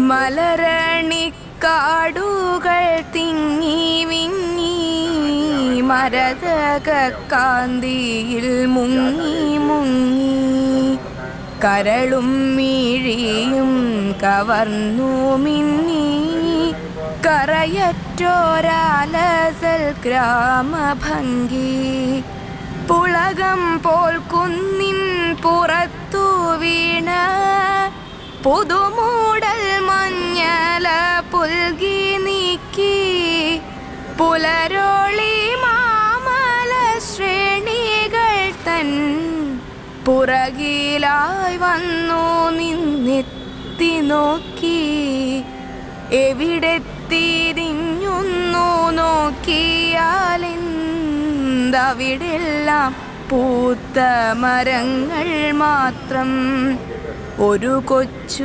മലരണിക്കാടുകൾ തിങ്ങി വിങ്ങി മരതക കാന്തിയിൽ മുങ്ങി മുങ്ങി കരളും മിഴിയും കവർന്നു മിന്നി കറയറ്റോരാലസൽ ഗ്രാമഭംഗി പുളകം പോൽ കുന്നിൻ പുറത്തു വീണ പുതുമൂടൽ മഞ്ഞല പുൽകി നീക്കി പുലരോളി മാമല ശ്രേണികൾ തൻ പുറകിലായി വന്നു നിന്നെത്തി നോക്കി എവിടെ തിരിഞ്ഞുന്നു നോക്കിയാലെന്തവിടെല്ലാം പൂത്ത മരങ്ങൾ മാത്രം ഒരു കൊച്ചു